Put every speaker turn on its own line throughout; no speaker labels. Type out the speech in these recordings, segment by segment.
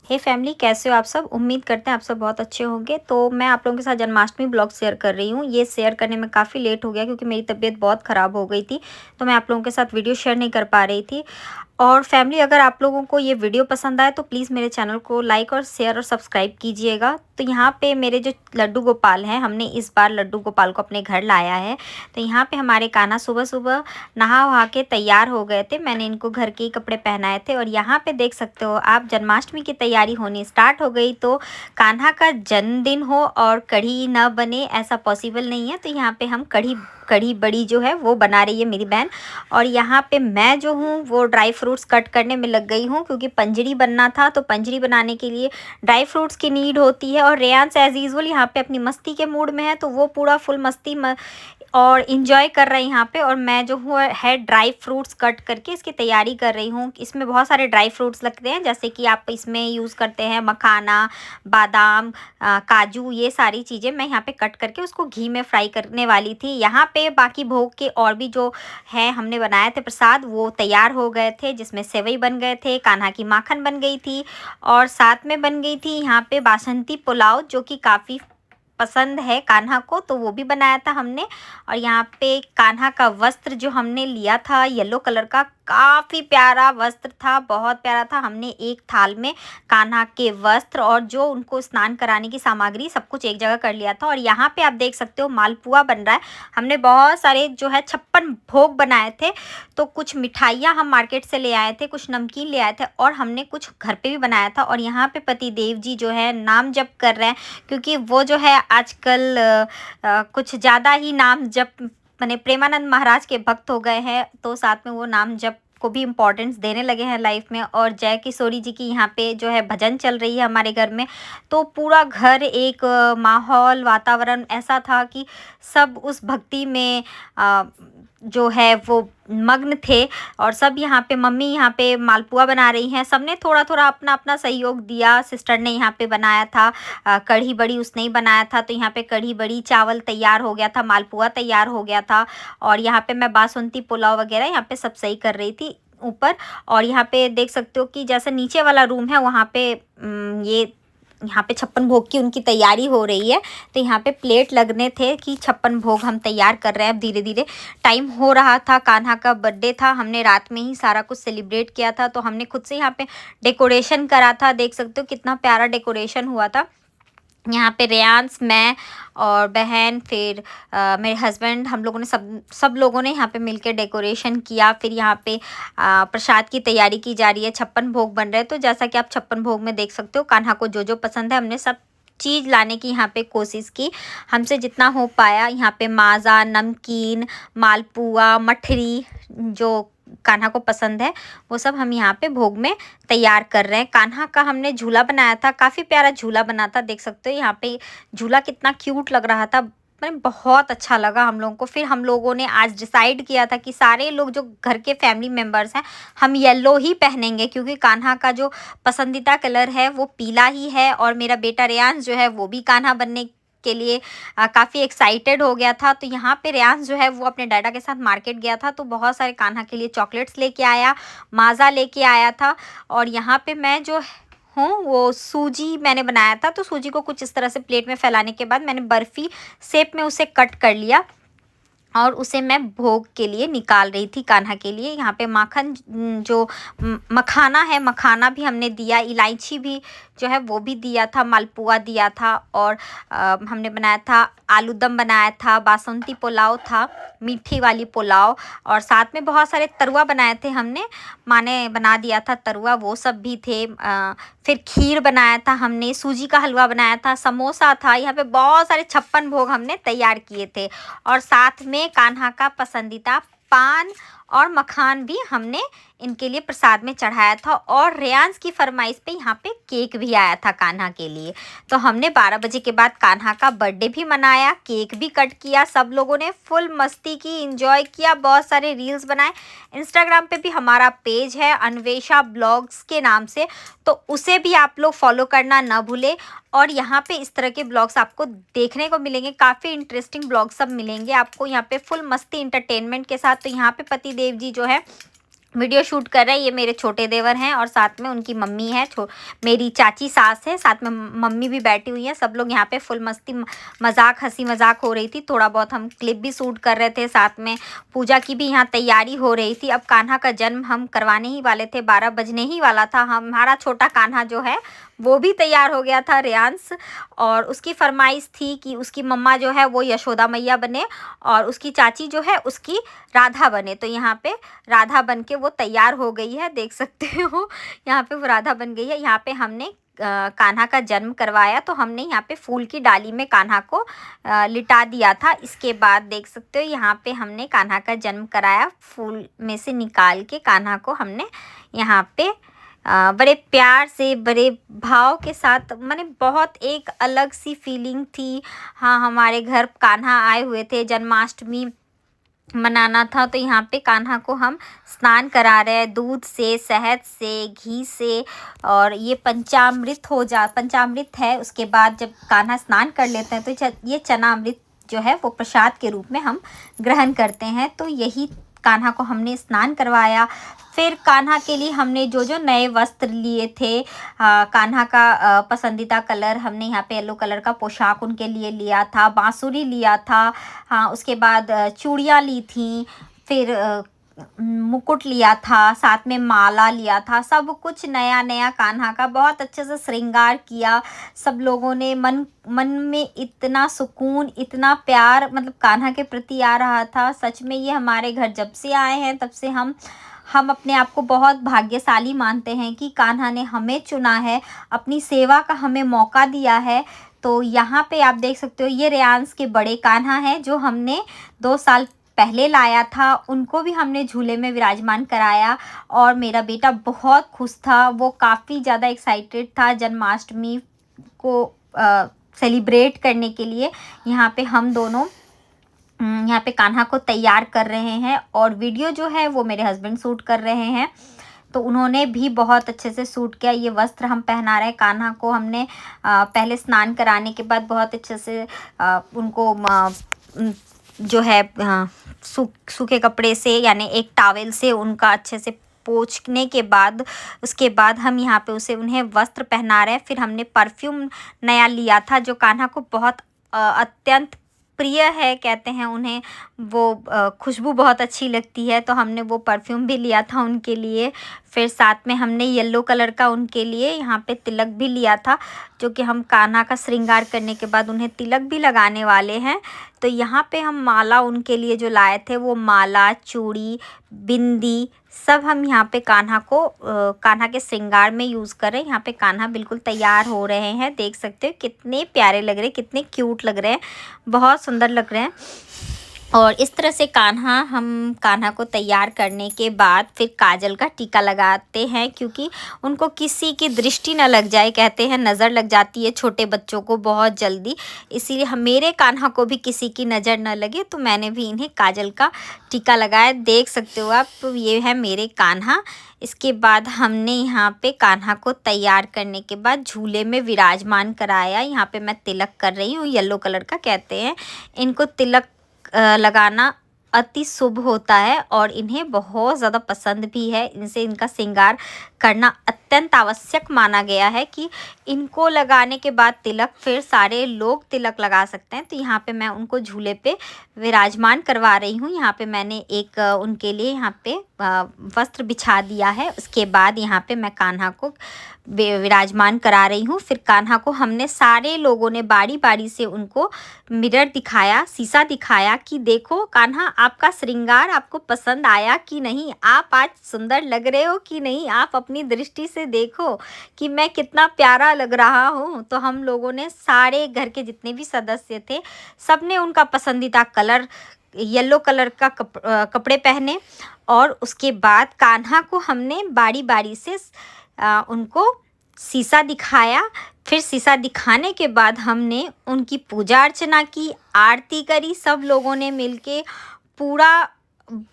हे family, कैसे हो आप सब। उम्मीद करते हैं आप सब बहुत अच्छे होंगे। तो मैं आप लोगों के साथ जन्माष्टमी ब्लॉग शेयर कर रही हूँ। ये शेयर करने में काफ़ी लेट हो गया क्योंकि मेरी तबीयत बहुत ख़राब हो गई थी, तो मैं आप लोगों के साथ वीडियो शेयर नहीं कर पा रही थी। और फैमिली, अगर आप लोगों को ये वीडियो पसंद आए तो प्लीज़ मेरे चैनल को लाइक और शेयर और सब्सक्राइब कीजिएगा। तो यहाँ पे मेरे जो लड्डू गोपाल हैं, हमने इस बार लड्डू गोपाल को अपने घर लाया है। तो यहाँ पे हमारे कान्हा सुबह सुबह नहा वहा के तैयार हो गए थे। मैंने इनको घर के ही कपड़े पहनाए थे और यहाँ पे देख सकते हो आप, जन्माष्टमी की तैयारी होनी स्टार्ट हो गई। तो कान्हा का जन्मदिन हो और कढ़ी न बने ऐसा पॉसिबल नहीं है। तो यहाँ पे हम कढ़ी बड़ी जो है वो बना रही है मेरी बहन। और यहाँ पे मैं जो हूँ वो ड्राई फ्रूट्स कट करने में लग गई हूँ क्योंकि पंजरी बनना था। तो पंजरी बनाने के लिए ड्राई फ्रूट्स की नीड होती है। और रेयांश एज यूजुअल यहाँ पे अपनी मस्ती के मूड में है, तो वो पूरा फुल मस्ती और इन्जॉय कर रहे हैं यहाँ पे। और मैं जो हूँ है ड्राई फ्रूट्स कट करके इसकी तैयारी कर रही हूँ। इसमें बहुत सारे ड्राई फ्रूट्स लगते हैं, जैसे कि आप इसमें यूज़ करते हैं मखाना, बादाम, काजू, ये सारी चीज़ें मैं यहाँ पे कट करके उसको घी में फ्राई करने वाली थी। यहाँ पे बाकी भोग के और भी जो है हमने बनाए थे प्रसाद, वो तैयार हो गए थे, जिसमें सेवई बन गए थे, कान्हा की माखन बन गई थी और साथ में बन गई थी यहाँ पे बासंती पुलाव, जो कि काफ़ी पसंद है कान्हा को, तो वो भी बनाया था हमने। और यहाँ पे कान्हा का वस्त्र जो हमने लिया था येलो कलर का, काफ़ी प्यारा वस्त्र था, बहुत प्यारा था। हमने एक थाल में कान्हा के वस्त्र और जो उनको स्नान कराने की सामग्री सब कुछ एक जगह कर लिया था। और यहाँ पे आप देख सकते हो मालपुआ बन रहा है। हमने बहुत सारे जो है 56 भोग बनाए थे। तो कुछ मिठाइयाँ हम मार्केट से ले आए थे, कुछ नमकीन ले आए थे और हमने कुछ घर पे भी बनाया था। और यहाँ पे पति देव जी जो है नाम जप कर रहे हैं, क्योंकि वो जो है आजकल कुछ ज़्यादा ही नाम जप माने प्रेमानंद महाराज के भक्त हो गए हैं। तो साथ में वो नाम जप को भी इम्पोर्टेंस देने लगे हैं लाइफ में। और जय किशोरी जी की यहाँ पे जो है भजन चल रही है हमारे घर में। तो पूरा घर एक माहौल वातावरण ऐसा था कि सब उस भक्ति में जो है वो मग्न थे। और सब यहाँ पे मम्मी यहाँ पे मालपुआ बना रही हैं, सबने थोड़ा थोड़ा अपना अपना सहयोग दिया। सिस्टर ने यहाँ पे बनाया था कढ़ी बड़ी, उसने ही बनाया था। तो यहाँ पे कढ़ी बड़ी चावल तैयार हो गया था, मालपुआ तैयार हो गया था। और यहाँ पे मैं बासंती पुलाव वगैरह यहाँ पे सब सही कर रही थी ऊपर। और यहाँ पे देख सकते हो कि जैसे नीचे वाला रूम है वहाँ पे ये यहाँ पे 56 भोग की उनकी तैयारी हो रही है। तो यहाँ पे प्लेट लगने थे कि 56 भोग हम तैयार कर रहे हैं। अब धीरे धीरे टाइम हो रहा था, कान्हा का बर्थडे था, हमने रात में ही सारा कुछ सेलिब्रेट किया था। तो हमने खुद से यहाँ पे डेकोरेशन करा था, देख सकते हो कितना प्यारा डेकोरेशन हुआ था। यहाँ पे रेयांश, मैं और बहन, फिर मेरे हस्बैंड, हम लोगों ने सब लोगों ने यहाँ पे मिलकर डेकोरेशन किया। फिर यहाँ पे प्रसाद की तैयारी की जा रही है, 56 भोग बन रहे हैं। तो जैसा कि आप 56 भोग में देख सकते हो, कान्हा को जो जो पसंद है हमने सब चीज़ लाने की यहाँ पे कोशिश की, हमसे जितना हो पाया। यहाँ पे माज़ा, नमकीन, मालपुआ, मठरी जो कान्हा को पसंद है वो सब हम यहाँ पे भोग में तैयार कर रहे हैं। कान्हा का हमने झूला बनाया था, काफ़ी प्यारा झूला बना था, देख सकते हो यहाँ पे झूला कितना क्यूट लग रहा था, मैंने बहुत अच्छा लगा हम लोगों को। फिर हम लोगों ने आज डिसाइड किया था कि सारे लोग जो घर के फैमिली मेम्बर्स हैं हम येलो ही पहनेंगे, क्योंकि कान्हा का जो पसंदीदा कलर है वो पीला ही है। और मेरा बेटा रेयांश जो है वो भी कान्हा बनने के लिए काफ़ी एक्साइटेड हो गया था। तो यहाँ पे रेयांश जो है वो अपने डाटा के साथ मार्केट गया था, तो बहुत सारे कान्हा के लिए चॉकलेट्स लेके आया, माज़ा लेके आया था। और यहाँ पे मैं जो हूँ वो सूजी मैंने बनाया था। तो सूजी को कुछ इस तरह से प्लेट में फैलाने के बाद मैंने बर्फ़ी शेप में उसे कट कर लिया और उसे मैं भोग के लिए निकाल रही थी कान्हा के लिए। यहाँ पे माखन जो मखाना है, मखाना भी हमने दिया, इलायची भी जो है वो भी दिया था, मालपुआ दिया था। और हमने बनाया था आलू दम, बनाया था बासंती पुलाव था, मीठी वाली पुलाव। और साथ में बहुत सारे तरुआ बनाए थे हमने, माँ ने बना दिया था तरुआ, वो सब भी थे। फिर खीर बनाया था हमने, सूजी का हलवा बनाया था, समोसा था। यहाँ पे बहुत सारे 56 भोग हमने तैयार किए थे। और साथ में कान्हा का पसंदीदा पान और मखान भी हमने इनके लिए प्रसाद में चढ़ाया था। और रेयांश की फरमाइश पे यहाँ पे केक भी आया था कान्हा के लिए। तो हमने 12 बजे के बाद कान्हा का बर्थडे भी मनाया, केक भी कट किया, सब लोगों ने फुल मस्ती की, एंजॉय किया, बहुत सारे रील्स बनाए। इंस्टाग्राम पे भी हमारा पेज है अन्वेषा ब्लॉग्स के नाम से, तो उसे भी आप लोग फॉलो करना ना भूलें। और यहाँ पे इस तरह के ब्लॉग्स आपको देखने को मिलेंगे, काफ़ी इंटरेस्टिंग ब्लॉग सब मिलेंगे आपको यहाँ पे फुल मस्ती इंटरटेनमेंट के साथ। तो यहाँ पे पति देव जी जो है वीडियो शूट कर रहे हैं। ये मेरे छोटे देवर हैं और साथ में उनकी मम्मी है, मेरी चाची सास है, साथ में मम्मी भी बैठी हुई है। सब लोग यहाँ पे फुल मस्ती मजाक हंसी मजाक हो रही थी। थोड़ा बहुत हम क्लिप भी शूट कर रहे थे, साथ में पूजा की भी यहाँ तैयारी हो रही थी। अब कान्हा का जन्म हम करवाने ही वाले थे, 12 बजने ही वाला था। हमारा छोटा कान्हा जो है वो भी तैयार हो गया था, रेयांश, और उसकी फरमाइश थी कि उसकी मम्मा जो है वो यशोदा मैया बने और उसकी चाची जो है उसकी राधा बने। तो यहाँ पे राधा बन के वो तैयार हो गई है, देख सकते हो यहाँ पे वो राधा बन गई है। यहाँ पे हमने कान्हा का जन्म करवाया, तो हमने यहाँ पे फूल की डाली में कान्हा को लिटा दिया था। इसके बाद देख सकते हो यहाँ पे हमने कान्हा का जन्म कराया, फूल में से निकाल के कान्हा को हमने यहाँ पे बड़े प्यार से, बड़े भाव के साथ, माने बहुत एक अलग सी फीलिंग थी। हाँ, हमारे घर कान्हा आए हुए थे, जन्माष्टमी मनाना था, तो यहाँ पे कान्हा को हम स्नान करा रहे हैं दूध से, शहद से, घी से, और ये पंचामृत है। उसके बाद जब कान्हा स्नान कर लेते हैं तो ये चना अमृत जो है वो प्रसाद के रूप में हम ग्रहण करते हैं। तो यही कान्हा को हमने स्नान करवाया। फिर कान्हा के लिए हमने जो जो नए वस्त्र लिए थे, कान्हा का पसंदीदा कलर हमने यहाँ पे येलो कलर का पोशाक उनके लिए लिया था, बांसुरी लिया था, हाँ, उसके बाद चूड़ियाँ ली थी, फिर मुकुट लिया था, साथ में माला लिया था। सब कुछ नया नया कान्हा का बहुत अच्छे से श्रृंगार किया। सब लोगों ने मन में इतना सुकून, इतना प्यार मतलब कान्हा के प्रति आ रहा था। सच में ये हमारे घर जब से आए हैं तब से हम अपने आप को बहुत भाग्यशाली मानते हैं कि कान्हा ने हमें चुना है, अपनी सेवा का हमें मौका दिया है। तो यहाँ पे आप देख सकते हो ये रेयांश के बड़े कान्हा हैं जो हमने 2 साल पहले लाया था। उनको भी हमने झूले में विराजमान कराया और मेरा बेटा बहुत खुश था, वो काफ़ी ज़्यादा एक्साइटेड था जन्माष्टमी को सेलिब्रेट करने के लिए। यहाँ पे हम दोनों यहाँ पे कान्हा को तैयार कर रहे हैं और वीडियो जो है वो मेरे हस्बैंड शूट कर रहे हैं। तो उन्होंने भी बहुत अच्छे से सूट किया। ये वस्त्र हम पहना रहे हैं कान्हा को। हमने पहले स्नान कराने के बाद बहुत अच्छे से उनको जो है सूखे कपड़े से यानी एक टॉवेल से उनका अच्छे से पोंछने के बाद उसके बाद हम यहाँ पे उन्हें वस्त्र पहना रहे हैं। फिर हमने परफ्यूम नया लिया था जो कान्हा को बहुत अत्यंत प्रिय है, कहते हैं उन्हें वो खुशबू बहुत अच्छी लगती है, तो हमने वो परफ्यूम भी लिया था उनके लिए। फिर साथ में हमने येलो कलर का उनके लिए यहाँ पे तिलक भी लिया था, जो कि हम कान्हा का श्रृंगार करने के बाद उन्हें तिलक भी लगाने वाले हैं। तो यहाँ पे हम माला उनके लिए जो लाए थे वो माला, चूड़ी, बिंदी सब हम यहाँ पे कान्हा के श्रृंगार में यूज़ कर रहे हैं। यहाँ पे कान्हा बिल्कुल तैयार हो रहे हैं, देख सकते हो कितने प्यारे लग रहे हैं, कितने क्यूट लग रहे हैं, बहुत सुंदर लग रहे हैं। और इस तरह से हम कान्हा को तैयार करने के बाद फिर काजल का टीका लगाते हैं, क्योंकि उनको किसी की दृष्टि न लग जाए। कहते हैं नज़र लग जाती है छोटे बच्चों को बहुत जल्दी, इसीलिए मेरे कान्हा को भी किसी की नज़र न लगे, तो मैंने भी इन्हें काजल का टीका लगाया। देख सकते हो आप, तो ये है मेरे कान्हा। इसके बाद हमने यहाँ पे कान्हा को तैयार करने के बाद झूले में विराजमान कराया। यहाँ पे मैं तिलक कर रही हूँ, येलो कलर का कहते हैं इनको। तिलक लगाना अति शुभ होता है और इन्हें बहुत ज़्यादा पसंद भी है। इनसे इनका श्रृंगार करना अत्यंत आवश्यक माना गया है कि इनको लगाने के बाद तिलक फिर सारे लोग तिलक लगा सकते हैं। तो यहाँ पे मैं उनको झूले पे विराजमान करवा रही हूँ। यहाँ पे मैंने एक उनके लिए यहाँ पे वस्त्र बिछा दिया है। उसके बाद यहाँ पे मैं कान्हा को विराजमान करा रही हूँ। फिर कान्हा को हमने सारे लोगों ने बारी बारी से उनको मिरर दिखाया, शीशा दिखाया कि देखो कान्हा आपका श्रृंगार आपको पसंद आया कि नहीं, आप आज सुंदर लग रहे हो कि नहीं, आप अपनी दृष्टि से देखो कि मैं कितना प्यारा लग रहा हूँ। तो हम लोगों ने सारे घर के जितने भी सदस्य थे सब ने उनका पसंदीदा कलर येलो कलर का कपड़े पहने और उसके बाद कान्हा को हमने बारी बारी से उनको शीशा दिखाया। फिर शीशा दिखाने के बाद हमने उनकी पूजा अर्चना की, आरती करी। सब लोगों ने मिलके पूरा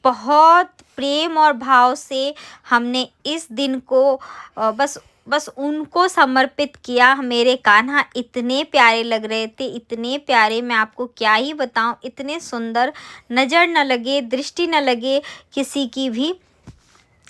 बहुत प्रेम और भाव से हमने इस दिन को बस उनको समर्पित किया। मेरे कान्हा इतने प्यारे लग रहे थे, इतने प्यारे, मैं आपको क्या ही बताऊं, इतने सुंदर, नज़र न लगे, दृष्टि न लगे किसी की भी।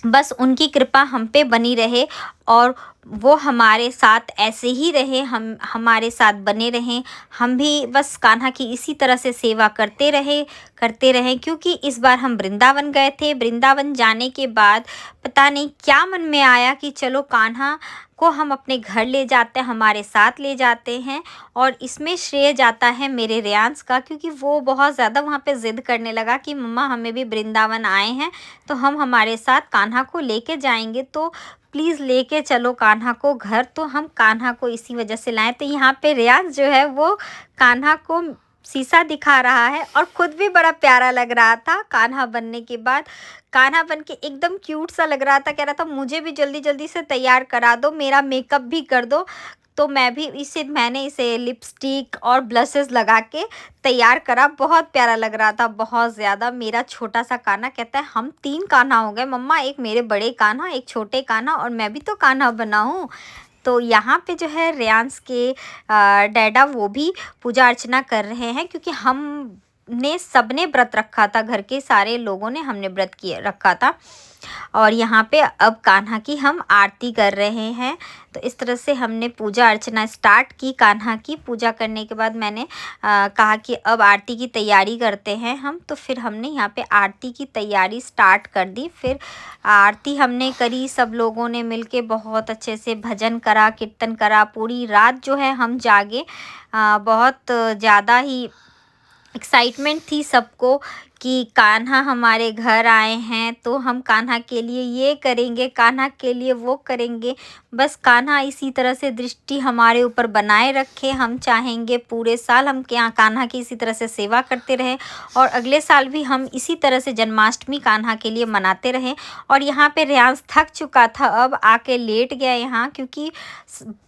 बस उनकी कृपा हम पे बनी रहे और वो हमारे साथ ऐसे ही रहे, हम हमारे साथ बने रहें। हम भी बस कान्हा की इसी तरह से सेवा करते रहें, क्योंकि इस बार हम वृंदावन गए थे। वृंदावन जाने के बाद पता नहीं क्या मन में आया कि चलो कान्हा को हम अपने घर ले जाते हैं, हमारे साथ ले जाते हैं। और इसमें श्रेय जाता है मेरे रेयांश का, क्योंकि वो बहुत ज़्यादा वहाँ पे ज़िद करने लगा कि मम्मा हमें भी वृंदावन आए हैं तो हम हमारे साथ कान्हा को लेके जाएंगे, तो प्लीज़ लेके चलो कान्हा को घर। तो हम कान्हा को इसी वजह से लाए। तो यहाँ पे रेयांश जो है वो कान्हा को शीशा दिखा रहा है और खुद भी बड़ा प्यारा लग रहा था कान्हा बनने के बाद। कान्हा बन के एकदम क्यूट सा लग रहा था, कह रहा था मुझे भी जल्दी जल्दी से तैयार करा दो, मेरा मेकअप भी कर दो। तो मैंने इसे लिपस्टिक और ब्लशेस लगा के तैयार करा। बहुत प्यारा लग रहा था, बहुत ज़्यादा। मेरा छोटा सा कान्हा कहता है हम 3 कान्हा हो गए मम्मा, एक मेरे बड़े कान्हा, एक छोटे कान्हा और मैं भी तो कान्हा बना हूँ। तो यहाँ पे जो है रेयांश के डैडा वो भी पूजा अर्चना कर रहे हैं, क्योंकि हमने सबने व्रत रखा था, घर के सारे लोगों ने हमने व्रत किए रखा था। और यहाँ पे अब कान्हा की हम आरती कर रहे हैं। तो इस तरह से हमने पूजा अर्चना स्टार्ट की। कान्हा की पूजा करने के बाद मैंने कहा कि अब आरती की तैयारी करते हैं हम। तो फिर हमने यहाँ पे आरती की तैयारी स्टार्ट कर दी। फिर आरती हमने करी, सब लोगों ने मिलके बहुत अच्छे से भजन करा, कीर्तन करा। पूरी रात जो है हम जागे। बहुत ज़्यादा ही एक्साइटमेंट थी सबको कि कान्हा हमारे घर आए हैं, तो हम कान्हा के लिए ये करेंगे, कान्हा के लिए वो करेंगे। बस कान्हा इसी तरह से दृष्टि हमारे ऊपर बनाए रखे। हम चाहेंगे पूरे साल हम क्या कान्हा की इसी तरह से सेवा करते रहें और अगले साल भी हम इसी तरह से जन्माष्टमी कान्हा के लिए मनाते रहें। और यहाँ पे रेयांश थक चुका था, अब आके लेट गया यहाँ, क्योंकि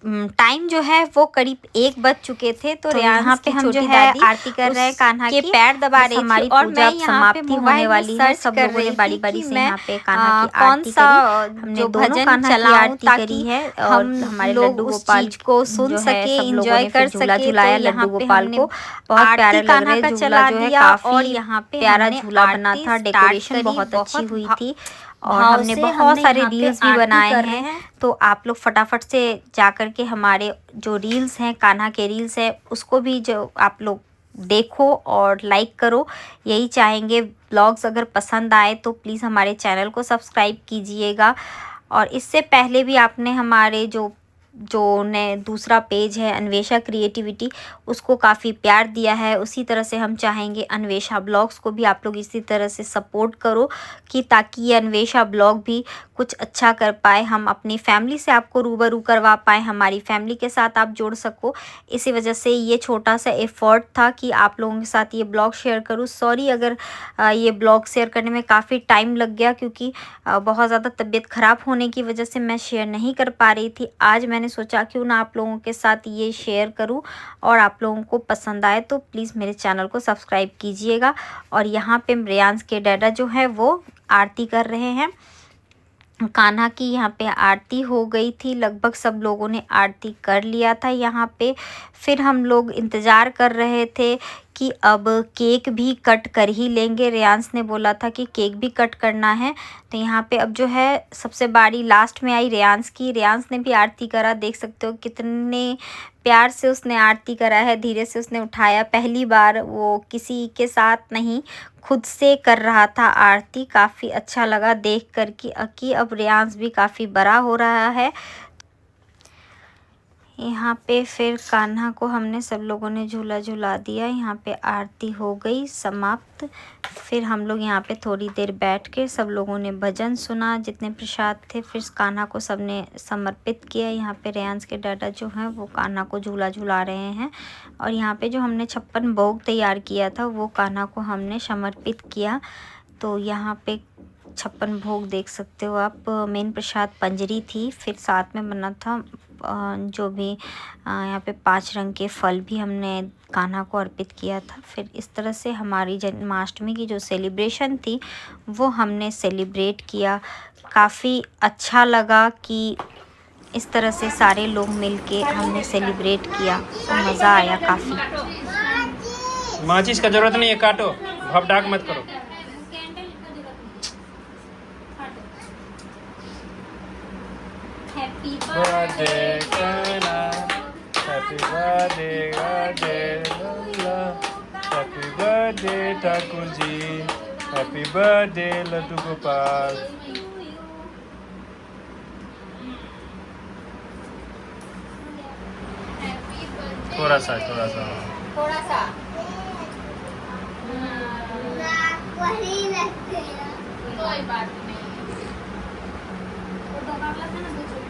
टाइम जो है वो करीब 1 बज चुके थे। तो यहाँ पे हम जो है आरती कर रहे हैं, कान्हा के पैर दबा रही थी और मैं समाप्ति होने वाली है। सब लोगों ने बारी बारी से यहाँ पे कान्हा की आरती करी। हमने भजन कान्हा की आरती करी है और हमारे लड्डू गोपाल को सुन सके, एंजॉय कर सके। झूला झुलाया लड्डू गोपाल को, बहुत प्यारा लग रहा है झूला जो है, काफी यहाँ पे प्यारा झूला बना था। डेकोरेशन बहुत अच्छी हुई थी और हमने बहुत सारे रील्स भी बनाए हैं। तो आप लोग फटाफट से जा कर के हमारे जो रील्स हैं, कान्हा के रील्स हैं, उसको भी जो आप लोग देखो और लाइक करो, यही चाहेंगे। ब्लॉग्स अगर पसंद आए तो प्लीज़ हमारे चैनल को सब्सक्राइब कीजिएगा। और इससे पहले भी आपने हमारे जो दूसरा पेज है अन्वेषा क्रिएटिविटी, उसको काफ़ी प्यार दिया है। उसी तरह से हम चाहेंगे अन्वेषा ब्लॉग्स को भी आप लोग इसी तरह से सपोर्ट करो, कि ताकि ये अन्वेषा ब्लॉग भी कुछ अच्छा कर पाए, हम अपनी फैमिली से आपको रूबरू करवा पाए, हमारी फैमिली के साथ आप जुड़ सको। इसी वजह से ये छोटा सा एफर्ट था कि आप लोगों के साथ ये ब्लॉग शेयर करूँ। सॉरी अगर ये ब्लॉग शेयर करने में काफ़ी टाइम लग गया, क्योंकि बहुत ज़्यादा तबीयत ख़राब होने की वजह से मैं शेयर नहीं कर पा रही थी। आज मैंने सोचा क्यों ना आप लोगों के साथ ये शेयर करूं, और आप लोगों को पसंद आए तो प्लीज़ मेरे चैनल को सब्सक्राइब कीजिएगा। और यहाँ पे रेयांश के डैडा जो है वो आरती कर रहे हैं। कान्हा की यहाँ पे आरती हो गई थी, लगभग सब लोगों ने आरती कर लिया था यहाँ पे। फिर हम लोग इंतज़ार कर रहे थे कि अब केक भी कट कर ही लेंगे। रेयांश ने बोला था कि केक भी कट करना है। तो यहाँ पे अब जो है सबसे बारी लास्ट में आई रेयांश की। रेयांश ने भी आरती करा, देख सकते हो कितने प्यार से उसने आरती करा है, धीरे से उसने उठाया। पहली बार वो किसी के साथ नहीं, खुद से कर रहा था आरती। काफ़ी अच्छा लगा देख कर कि अब रेयांश भी काफ़ी बड़ा हो रहा है। यहाँ पे फिर कान्हा को हमने सब लोगों ने झूला झुला दिया। यहाँ पे आरती हो गई समाप्त। फिर हम लोग यहाँ पे थोड़ी देर बैठ के सब लोगों ने भजन सुना, जितने प्रसाद थे। फिर कान्हा को सबने समर्पित किया। यहाँ पे रेयांश के डैडा जो हैं वो कान्हा को झूला झुला रहे हैं। और यहाँ पे जो हमने 56 भोग तैयार किया था वो कान्हा को हमने समर्पित किया। तो यहाँ पे 56 भोग देख सकते हो आप। मेन प्रसाद पंजरी थी, फिर साथ में बना था जो भी यहाँ पे 5 रंग के फल भी हमने कान्हा को अर्पित किया था। फिर इस तरह से हमारी जन्माष्टमी की जो सेलिब्रेशन थी वो हमने सेलिब्रेट किया। काफ़ी अच्छा लगा कि इस तरह से सारे लोग मिलके हमने सेलिब्रेट किया, तो मज़ा आया काफ़ी।
माचिस का ज़रूरत नहीं है, काटो, भपडाक मत करो। बर्थडे करना, हैप्पी बर्थडे बर्थडे लल्ला, happy birthday Thakur ji, happy birthday Laddu Gopal. थोड़ा सा
थोड़ा सा
वही लगते हैं।
कोई बात नहीं। फोटो काट लेते हैं ना।